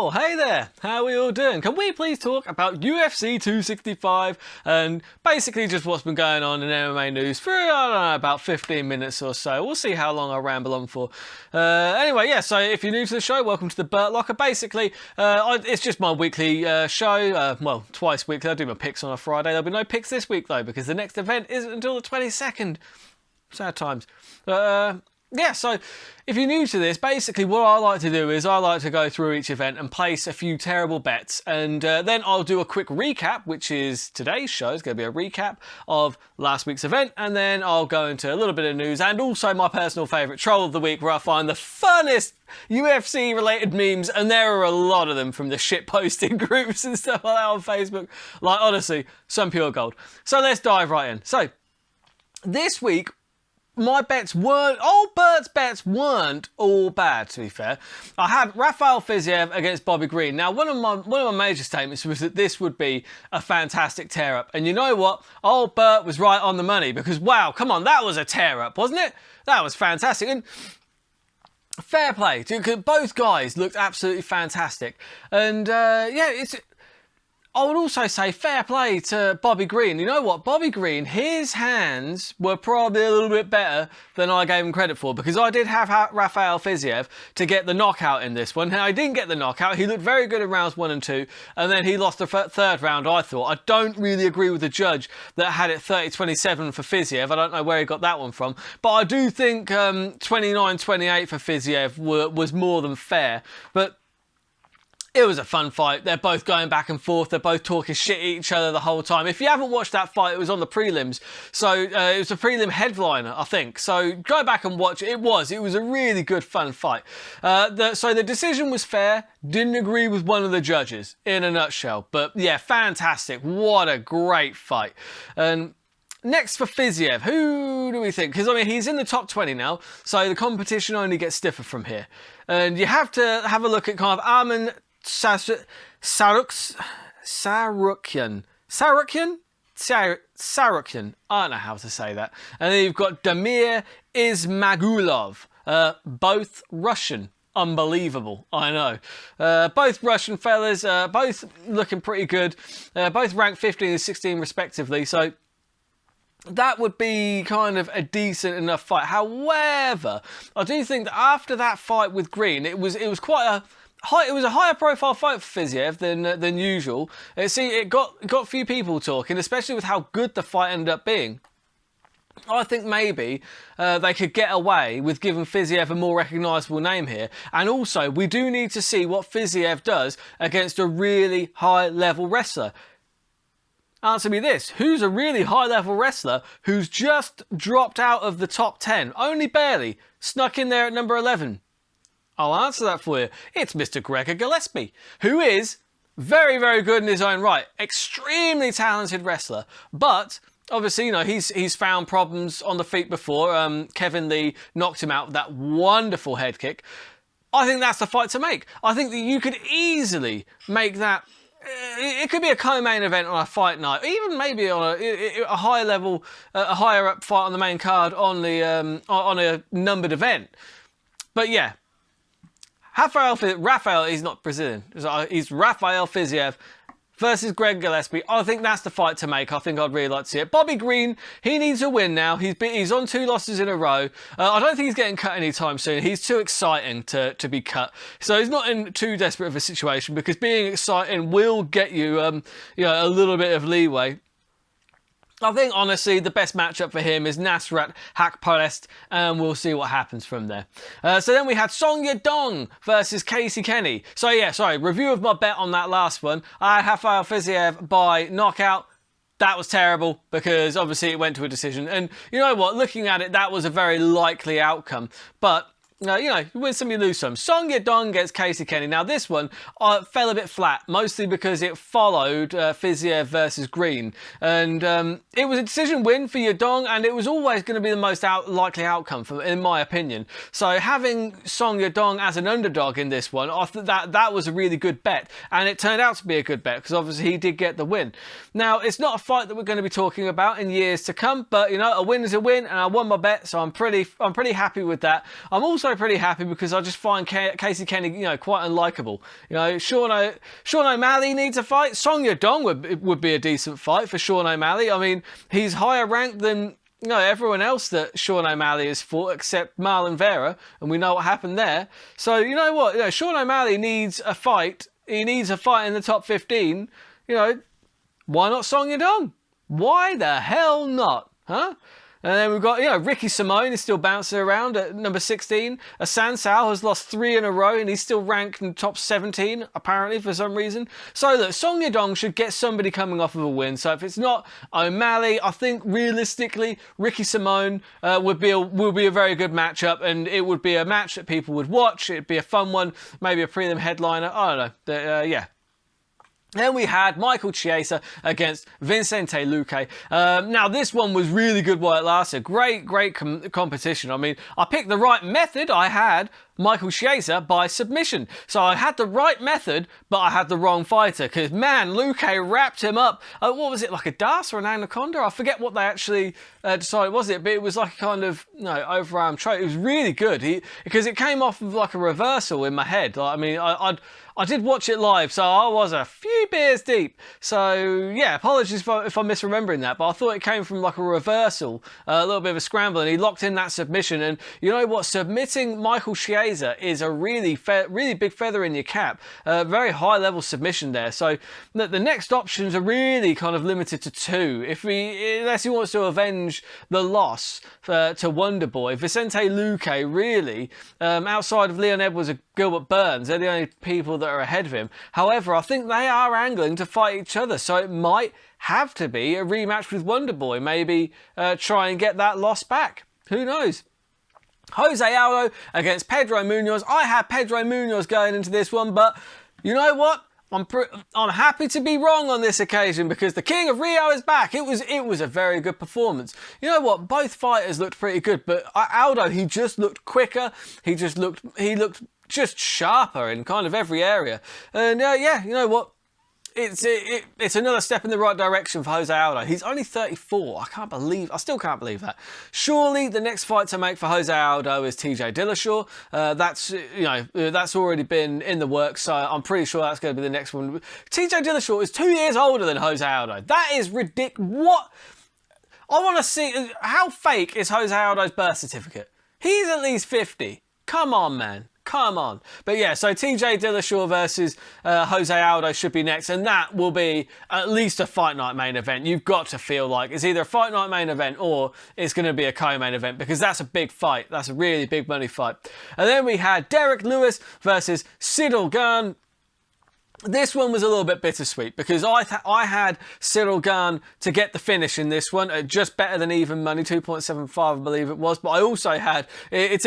Oh, hey there, how are we all doing? Can we please talk about UFC 265 and basically just what's been going on in MMA news for, I don't know, about 15 minutes or so. We'll see how long I ramble on for. Anyway, yeah, so if you're new to the show, welcome to the Burt Locker. Basically, it's just my weekly show, well, twice weekly. I do my picks on a Friday. There'll be no picks this week, though, because the next event isn't until the 22nd. Sad times. Yeah, so if you're new to this, basically what I like to do is I like to go through each event and place a few terrible bets, and then I'll do a quick recap, which is today's show. It's going to be a recap of last week's event, and then I'll go into a little bit of news and also my personal favourite troll of the week, where I find the funnest UFC related memes, and there are a lot of them from the shit posting groups and stuff like that on Facebook. Like, honestly, some pure gold. So let's dive right in. So this week, my bets Burt's bets weren't all bad, to be fair. I had Raphael Physio against Bobby Green. Now, one of my major statements was that this would be a fantastic tear-up. And you know what? Old Burt was right on the money, because, wow, come on, that was a tear-up, wasn't it? That was fantastic. And fair play, because both guys looked absolutely fantastic. And, yeah, I would also say fair play to Bobby Green. You know what? Bobby Green, his hands were probably a little bit better than I gave him credit for, because I did have Raphael Physio to get the knockout in this one. Now, he didn't get the knockout. He looked very good in rounds 1 and 2, and then he lost the third round, I thought. I don't really agree with the judge that had it 30-27 for Physio. I don't know where he got that one from. But I do think 29-28 for Physio was more than fair. But it was a fun fight. They're both going back and forth. They're both talking shit at each other the whole time. If you haven't watched that fight, it was on the prelims. So it was a prelim headliner, I think. So go back and watch it. It was a really good, fun fight. So the decision was fair. Didn't agree with one of the judges, in a nutshell. But yeah, fantastic. What a great fight. And next for Physio, who do we think? Because, I mean, he's in the top 20 now, so the competition only gets stiffer from here. And you have to have a look at kind of Arman Tsarukyan. I don't know how to say that. And then you've got Damir Ismagulov, both Russian. Unbelievable, I know. Both Russian fellas, both looking pretty good. Both ranked 15 and 16 respectively, so that would be kind of a decent enough fight. However, I do think that after that fight with Green, it was quite a higher profile fight for Physio than usual. It got a few people talking, especially with how good the fight ended up being. I think maybe they could get away with giving Physio a more recognisable name here. And also, we do need to see what Physio does against a really high-level wrestler. Answer me this, who's a really high-level wrestler who's just dropped out of the top 10, only barely, snuck in there at number 11? I'll answer that for you. It's Mr. Gregor Gillespie, who is very, very good in his own right. Extremely talented wrestler. But obviously, you know, he's found problems on the feet before. Kevin Lee knocked him out with that wonderful head kick. I think that's the fight to make. I think that you could easily make that. It could be a co-main event on a fight night, even maybe on a high level, a higher up fight on the main card on a numbered event. But yeah. Raphael, he's not Brazilian. He's Raphael Physio versus Greg Gillespie. I think that's the fight to make. I think I'd really like to see it. Bobby Green, he needs a win now. He's on 2 losses in a row. I don't think he's getting cut anytime soon. He's too exciting to be cut. So he's not in too desperate of a situation, because being exciting will get you, a little bit of leeway. I think, honestly, the best matchup for him is Nasrat Hakparest, and we'll see what happens from there. So then we had Song Yadong versus Kenney. So yeah, sorry, review of my bet on that last one. I had Raphael Physio by knockout. That was terrible, because obviously it went to a decision. And you know what, looking at it, that was a very likely outcome. But you win some, you lose some. Song Yadong gets Kenney. Now, this one fell a bit flat, mostly because it followed Physio versus Green. And it was a decision win for Yadong, and it was always going to be the most likely outcome, in my opinion. So having Song Yadong as an underdog in this one, I thought that was a really good bet. And it turned out to be a good bet, because obviously he did get the win. Now, it's not a fight that we're going to be talking about in years to come, but, a win is a win, and I won my bet, so I'm pretty happy with that. I'm also also pretty happy because I just find Casey Kenney, you know, quite unlikable. You know, Sean O'Malley needs a fight. Song Yadong would be a decent fight for Sean O'Malley. I mean, he's higher ranked than, you know, everyone else that Sean O'Malley has fought except Marlon Vera, and we know what happened there. So, you know what? You know, Sean O'Malley needs a fight. He needs a fight in the top 15. You know, why not Song Yadong? Why the hell not? Huh? And then we've got, you know, Ricky Simone is still bouncing around at number 16. Sansao has lost 3 in a row and he's still ranked in the top 17, apparently, for some reason. So look, Song Yadong should get somebody coming off of a win. So if it's not O'Malley, I think realistically, Ricky Simone will be a very good matchup, and it would be a match that people would watch. It'd be a fun one, maybe a prelim headliner. I don't know. Yeah. Then we had Michael Chiesa against Vicente Luque. Now, this one was really good while it lasted. Great competition. I mean, I picked the right method. I had Michael Chiesa by submission. So I had the right method, but I had the wrong fighter. Because, man, Luque wrapped him up. What was it, like a Das or an anaconda? I forget what they actually decided was it, but it was like a kind of, you know, overarm choke. It was really good. Because it came off of like a reversal in my head. Like, I mean, I did watch it live, so I was a few beers deep. So, yeah, apologies if I'm misremembering that, but I thought it came from like a reversal, a little bit of a scramble, and he locked in that submission. And you know what? Submitting Michael Chiesa is a really big feather in your cap. Very high-level submission there. So the next options are really kind of limited to 2. Unless he wants to avenge the loss to Wonderboy. Vicente Luque, really, outside of Leon Edwards and Gilbert Burns, they're the only people that are ahead of him. However, I think they are angling to fight each other, so it might have to be a rematch with Wonderboy. Maybe try and get that loss back. Who knows? Jose Aldo against Pedro Munz. I had Pedro Munz going into this one, but you know what? I'm happy to be wrong on this occasion because the King of Rio is back. It was a very good performance. You know what? Both fighters looked pretty good, but Aldo, he just looked quicker. He looked just sharper in kind of every area. And yeah, you know what? It's another step in the right direction for Jose Aldo. He's only 34. I still can't believe that. Surely the next fight to make for Jose Aldo is TJ Dillashaw. That's already been in the works, so I'm pretty sure that's going to be the next one. TJ Dillashaw is 2 years older than Jose Aldo. That is ridiculous. What? I want to see, how fake is Jose Aldo's birth certificate? He's at least 50. Come on, man. Come on. But yeah, so TJ Dillashaw versus Jose Aldo should be next, and that will be at least a Fight Night main event. You've got to feel like it's either a Fight Night main event or it's going to be a co-main event, because that's a big fight. That's a really big money fight. And then we had Derrick Lewis versus Cyril Gane. This one was a little bit bittersweet because I had Cyril Gane to get the finish in this one at just better than even money, 2.75 I believe it was. But I also had because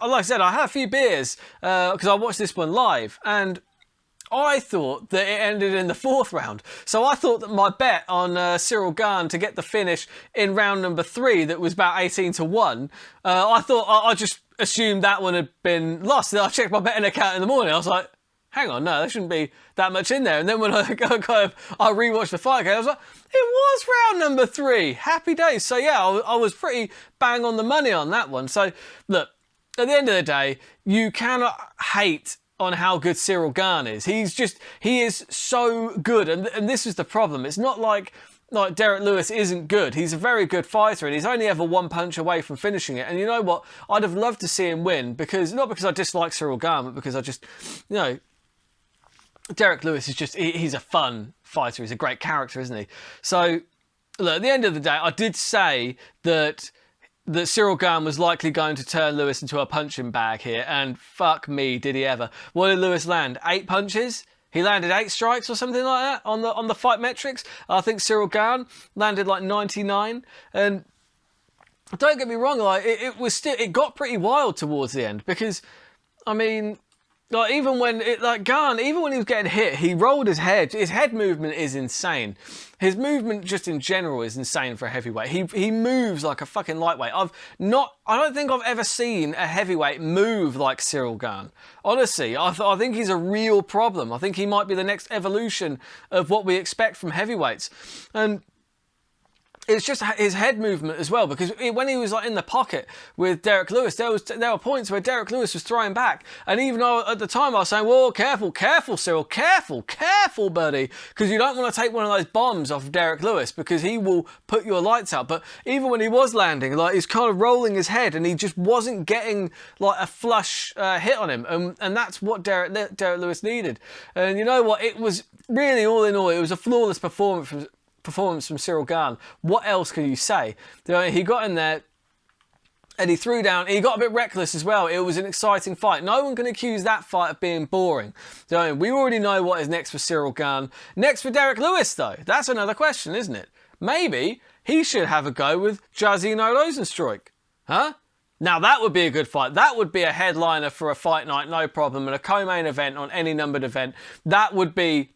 like I said, I had a few beers because I watched this one live, and I thought that it ended in the 4th round. So I thought that my bet on Cyril Gane to get the finish in round number 3, that was about 18-1, I just assumed that one had been lost. Then I checked my betting account in the morning. I was like, hang on, no, there shouldn't be that much in there. And then when I rewatched the fight again, I was like, it was round number 3. Happy days. So yeah, I was pretty bang on the money on that one. So look, at the end of the day, you cannot hate on how good Cyril Gane is. He is so good. And this is the problem. It's not like Derrick Lewis isn't good. He's a very good fighter, and he's only ever one punch away from finishing it. And you know what? I'd have loved to see him win, not because I dislike Cyril Gane, but because I just, you know, Derrick Lewis is just, he's a fun fighter. He's a great character, isn't he? So, look, at the end of the day, I did say that Cyril Gane was likely going to turn Lewis into a punching bag here, and fuck me, did he ever. What did Lewis land? 8 punches? He landed 8 strikes or something like that on the fight metrics. I think Cyril Gane landed like 99, and don't get me wrong, like it got pretty wild towards the end, because I mean, like even when Gane, even when he was getting hit, he rolled his head. His head movement is insane. His movement just in general is insane for a heavyweight. He moves like a fucking lightweight. I don't think I've ever seen a heavyweight move like Cyril Gane. Honestly, I think he's a real problem. I think he might be the next evolution of what we expect from heavyweights. And it's just his head movement as well, because when he was like in the pocket with Derrick Lewis, there were points where Derrick Lewis was throwing back, and even though at the time I was saying, "Whoa, careful, Cyril, careful, buddy," because you don't want to take one of those bombs off Derrick Lewis because he will put your lights out. But even when he was landing, like, he's kind of rolling his head, and he just wasn't getting like a flush hit on him, and that's what Derrick Lewis needed. And you know what? It was really, all in all, it was a flawless performance from Cyril Gane. What else can you say? You know, he got in there and he threw down. He got a bit reckless as well. It was an exciting fight. No one can accuse that fight of being boring. So we already know what is next for Cyril Gane. Next for Derrick Lewis, though, that's another question, isn't it? Maybe he should have a go with Jairzinho Rozenstruik, huh? Now that would be a good fight. That would be a headliner for a fight night, no problem, and a co-main event on any numbered event. That would be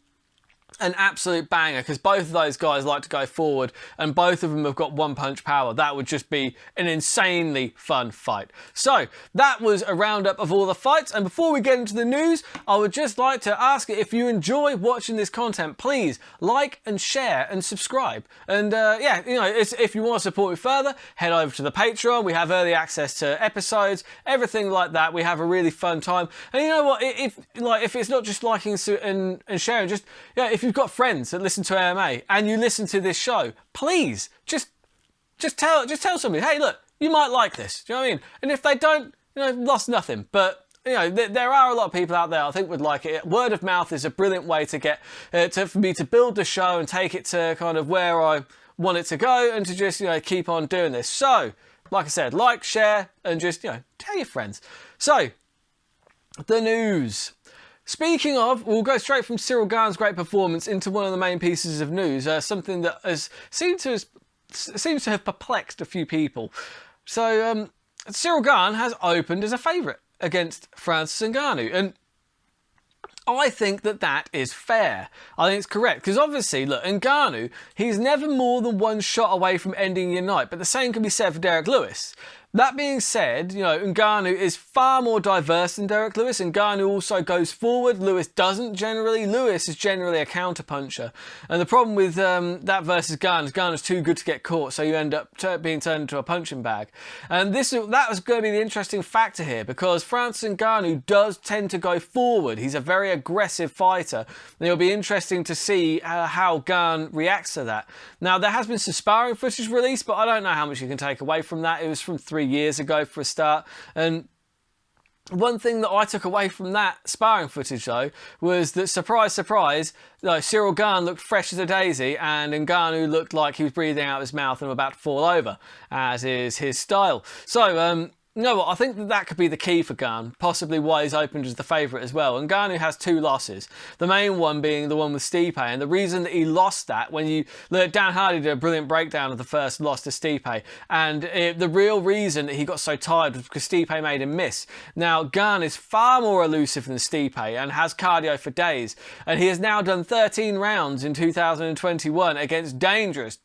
an absolute banger, because both of those guys like to go forward and both of them have got one punch power. That would just be an insanely fun fight. So that was a roundup of all the fights, and before we get into the news, I would just like to ask if you enjoy watching this content, please like and share and subscribe. And yeah, you know, if you want to support me further, head over to the Patreon. We have early access to episodes, everything like that. We have a really fun time. And you know what, if it's not just liking and sharing, just, yeah, if you've got friends that listen to MMA and you listen to this show, please just tell somebody, hey, look, you might like this. Do you know what I mean? And if they don't, you know, lost nothing. But you know, there are a lot of people out there I think would like it. Word of mouth is a brilliant way to get for me to build the show and take it to kind of where I want it to go, and to just, you know, keep on doing this. So, like I said, like, share, and just, you know, tell your friends. So, the news. Speaking of, we'll go straight from Cyril Gane's great performance into one of the main pieces of news, something that seems to have perplexed a few people. So, Cyril Gane has opened as a favourite against Francis Ngannou, and I think that is fair. I think it's correct, because obviously, look, Ngannou, he's never more than one shot away from ending your night, but the same can be said for Derrick Lewis. That being said, you know, Ngannou is far more diverse than Derrick Lewis. Ngannou also goes forward. Lewis doesn't generally. Lewis is generally a counter-puncher. And the problem with that versus Gane is Gane is too good to get caught, so you end up being turned into a punching bag. And that was going to be the interesting factor here, because Francis Ngannou does tend to go forward. He's a very aggressive fighter. And it'll be interesting to see how Gane reacts to that. Now, there has been some sparring footage released, but I don't know how much you can take away from that. It was from 3 years ago for a start, and one thing that I took away from that sparring footage, though, was that, surprise, surprise, Cyril Gane looked fresh as a daisy, and Ngannou looked like he was breathing out of his mouth and about to fall over, as is his style. So, you know what, I think that could be the key for Gane, possibly why he's opened as the favourite as well. And Ngannou has 2 losses, the main one being the one with Stipe, and the reason that he lost that, Dan Hardy did a brilliant breakdown of the first loss to Stipe, and the real reason that he got so tired was because Stipe made him miss. Now, Gane is far more elusive than Stipe and has cardio for days, and he has now done 13 rounds in 2021 against dangerous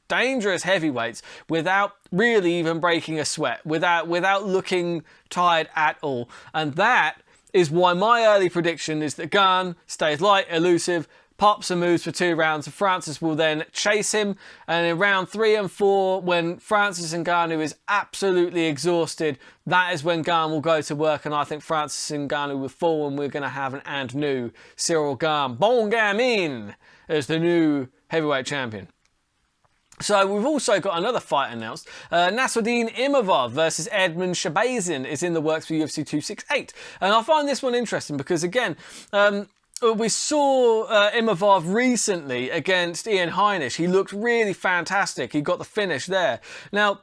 heavyweights without really even breaking a sweat, without looking tired at all. And that is why my early prediction is that Gane stays light, elusive, pops and moves for 2 rounds, and Francis will then chase him. And in round 3 and 4, when Francis Ngannou is absolutely exhausted, that is when Gane will go to work, and I think Francis Ngannou will fall, and we're going to have an new Cyril Gane Bon Gamin as the new heavyweight champion. So we've also got another fight announced. Nassourdine Imov versus Edmund Shabazin is in the works for UFC 268. And I find this one interesting because, again, we saw Imov recently against Ian Heinisch. He looked really fantastic. He got the finish there. Now,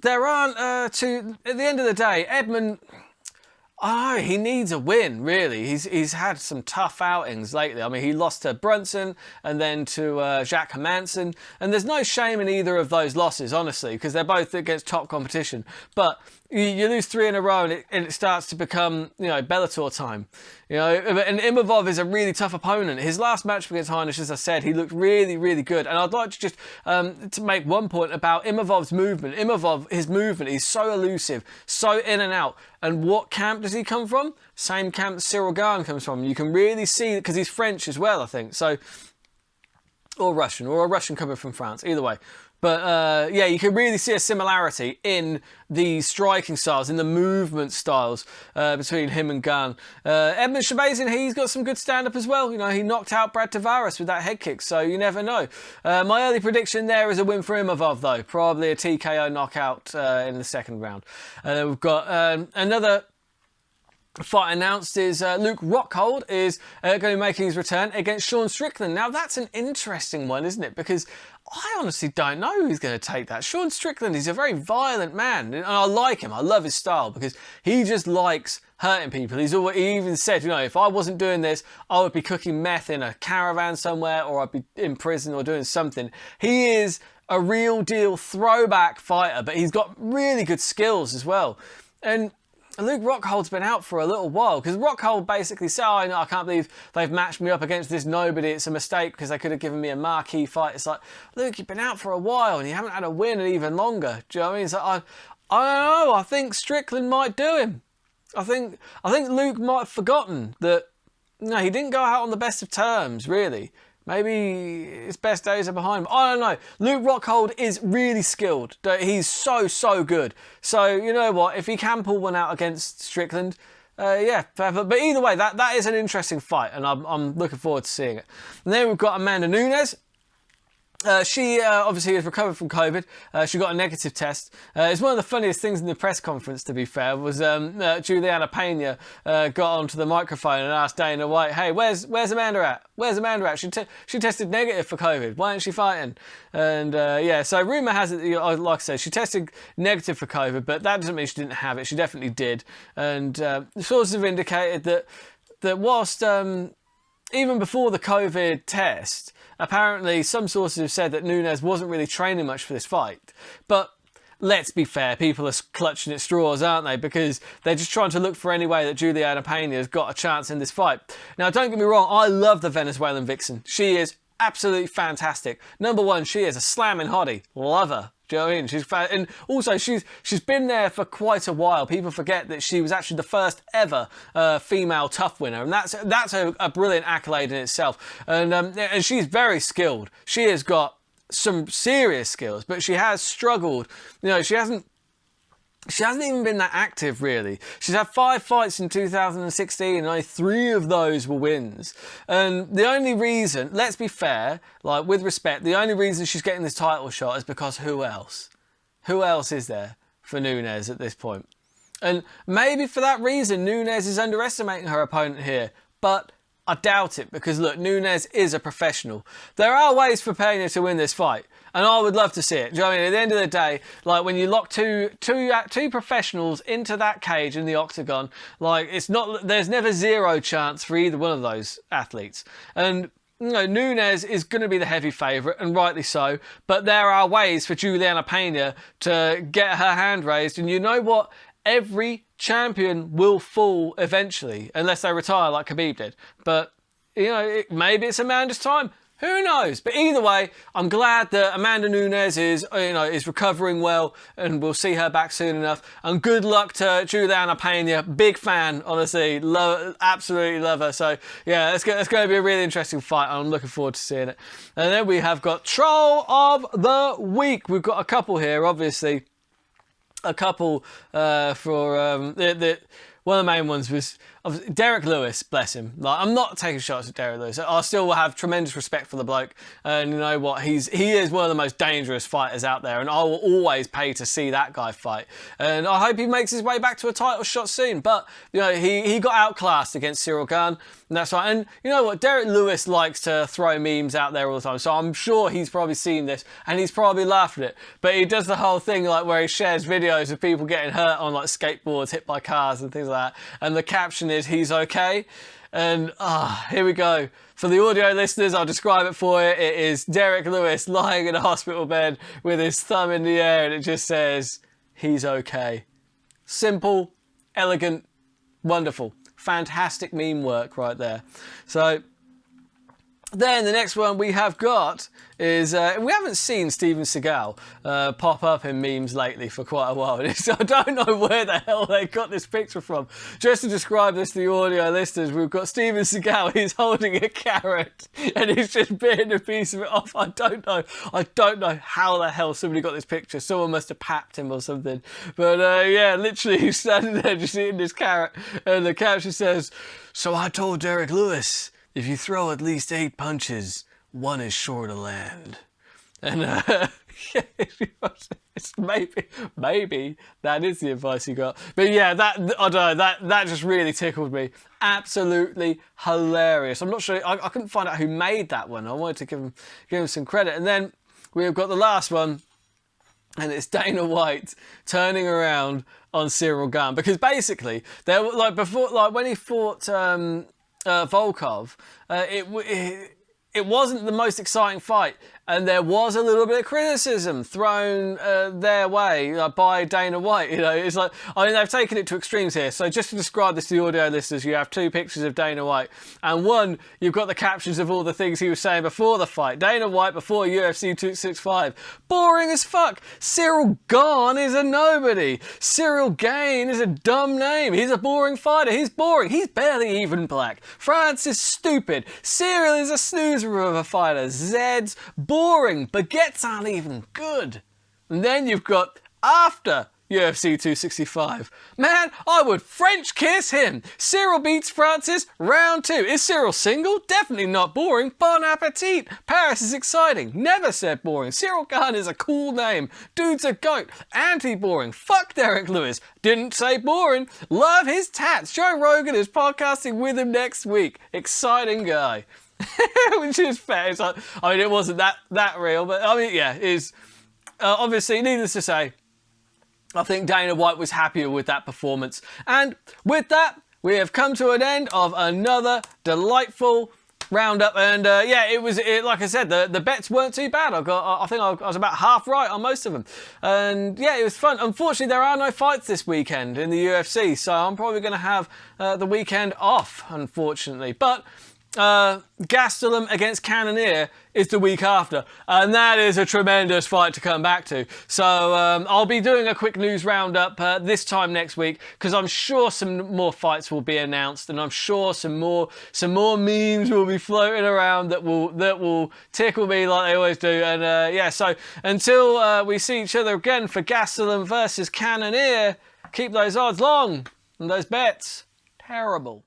there aren't, at the end of the day, Edmund... Oh, he needs a win, really. He's had some tough outings lately. I mean, he lost to Brunson and then to Jacques Hermanson. And there's no shame in either of those losses, honestly, because they're both against top competition. But you lose 3 in a row and it starts to become, you know, Bellator time. You know, and Imov is a really tough opponent. His last match against Heinisch, as I said, he looked really, really good. And I'd like to just to make one point about Imovov's movement. His movement is so elusive, so in and out. And what camp does he come from? Same camp that Cyril Gane comes from. You can really see, because he's French as well, I think. So, or a Russian coming from France. Either way. But yeah, you can really see a similarity in the striking styles, in the movement styles between him and Gunn. Edmund Shabazin, he's got some good stand-up as well. You know, he knocked out Brad Tavares with that head kick, so you never know. My early prediction there is a win for Imov, though. Probably a TKO knockout in the second round. We've got another fight announced is Luque Rockhold is going to be making his return against Sean Strickland. Now that's an interesting one, isn't it? Because I honestly don't know who's going to take that. Sean Strickland is a very violent man, and I like him. I love his style because he just likes hurting people. He even said, you know, if I wasn't doing this, I would be cooking meth in a caravan somewhere, or I'd be in prison or doing something. He is a real deal throwback fighter, but he's got really good skills as well. And Luque Rockhold's been out for a little while because Rockhold basically said, oh, no, I can't believe they've matched me up against this nobody. It's a mistake because they could have given me a marquee fight. It's like, Luque, you've been out for a while and you haven't had a win in even longer. Do you know what I mean? It's like, I don't know. I think Strickland might do him. I think Luque might have forgotten that, no, he didn't go out on the best of terms, really. Maybe his best days are behind him. I don't know. Luque Rockhold is really skilled. He's so good. So, you know what? If he can pull one out against Strickland, yeah, but either way, that is an interesting fight, and I'm looking forward to seeing it. And then we've got Amanda Nunes. She obviously has recovered from COVID. She got a negative test. It's one of the funniest things in the press conference, to be fair, was Juliana Pena got onto the microphone and asked Dana White, hey, where's Amanda at? Where's Amanda at? She tested negative for COVID. Why isn't she fighting? And yeah, so rumour has it, like I said, she tested negative for COVID, but that doesn't mean she didn't have it. She definitely did. And sources have indicated that whilst even before the COVID test, apparently some sources have said that Nunes wasn't really training much for this fight. But let's be fair, people are clutching at straws, aren't they? Because they're just trying to look for any way that Juliana Pena has got a chance in this fight. Now, don't get me wrong, I love the Venezuelan vixen. She is absolutely fantastic. Number one, she is a slamming hottie. Love her. Do you know what I mean? She's and also she's been there for quite a while. People forget that she was actually the first ever female tough winner, and that's a brilliant accolade in itself. And she's very skilled. She has got some serious skills, but she has struggled. You know, she hasn't even been that active, really. She's had 5 fights in 2016, and only 3 of those were wins. And the only reason, let's be fair, like with respect, the only reason she's getting this title shot is because who else? Who else is there for Nunes at this point? And maybe for that reason, Nunes is underestimating her opponent here. But I doubt it, because look, Nunes is a professional. There are ways for Pena to win this fight, and I would love to see it. Do you know what I mean? At the end of the day, like when you lock two professionals into that cage in the octagon, like there's never zero chance for either one of those athletes. And you know, Nunes is going to be the heavy favourite, and rightly so, but there are ways for Juliana Pena to get her hand raised, and you know what? Every champion will fall eventually, unless they retire like Khabib did. But, you know, maybe it's Amanda's time. Who knows? But either way, I'm glad that Amanda Nunes is recovering well, and we'll see her back soon enough. And good luck to Juliana Pena. Big fan, honestly. Absolutely love her. So, yeah, it's going to be a really interesting fight. I'm looking forward to seeing it. And then we have got Troll of the Week. We've got a couple here, obviously. A couple for one of the main ones was Derrick Lewis, bless him. Like, I'm not taking shots at Derrick Lewis. I still have tremendous respect for the bloke, and you know what? He is one of the most dangerous fighters out there, and I will always pay to see that guy fight. And I hope he makes his way back to a title shot soon. But you know, he got outclassed against Cyril, and that's right. And you know what? Derrick Lewis likes to throw memes out there all the time, so I'm sure he's probably seen this and he's probably laughed at it. But he does the whole thing like where he shares videos of people getting hurt on like skateboards, hit by cars and things like that, and the caption is "He's okay." And here we go. For the audio listeners, I'll describe it for you. It is Derrick Lewis lying in a hospital bed with his thumb in the air, and it just says, "He's okay." Simple, elegant, wonderful. Fantastic meme work right there. So, Then the next one we have got is, we haven't seen Steven Seagal pop up in memes lately for quite a while. I don't know where the hell they got this picture from. Just to describe this to the audio listeners, we've got Steven Seagal, he's holding a carrot and he's just bitten a piece of it off. I don't know how the hell somebody got this picture. Someone must have papped him or something. But yeah, literally he's standing there just eating this carrot and the caption says, "So I told Derrick Lewis, if you throw at least 8 punches, 1 is sure to land." And yeah, it's maybe that is the advice you got. But yeah, I don't know, that just really tickled me. Absolutely hilarious. I'm not sure, I couldn't find out who made that one. I wanted to give him some credit. And then we've got the last one, and it's Dana White turning around on Cyril Gane, because basically there were, like, before, like when he fought Volkov, it wasn't the most exciting fight, and there was a little bit of criticism thrown their way by Dana White. You know, it's like, I mean, they've taken it to extremes here. So just to describe this to the audio listeners, you have 2 pictures of Dana White, and one, you've got the captions of all the things he was saying before the fight. Dana White before UFC 265, boring as fuck. Cyril Gane is a nobody. Cyril Gane is a dumb name. He's a boring fighter. He's boring. He's barely even black. France is stupid. Cyril is a snoozer of a fighter. Zed's boring. Baguettes aren't even good. And then you've got after UFC 265. Man, I would French kiss him. Cyril beats Francis, round 2. Is Cyril single? Definitely not boring. Bon appetit. Paris is exciting. Never said boring. Cyril Gane is a cool name. Dude's a goat. Anti-boring. Fuck Derrick Lewis. Didn't say boring. Love his tats. Joe Rogan is podcasting with him next week. Exciting guy. Which is fair. It's like, I mean, it wasn't that real, but I mean, yeah, it's obviously, needless to say, I think Dana White was happier with that performance. And with that, we have come to an end of another delightful roundup. And yeah, it was like I said, the bets weren't too bad. I think I was about half right on most of them. And yeah, it was fun. Unfortunately, there are no fights this weekend in the UFC, so I'm probably going to have the weekend off, unfortunately. But Gastelum against Cannonier is the week after, and that is a tremendous fight to come back to. So I'll be doing a quick news roundup this time next week, because I'm sure some more fights will be announced, and I'm sure some more memes will be floating around that will tickle me like they always do. And yeah, so until we see each other again for Gastelum versus Cannonier, keep those odds long and those bets terrible.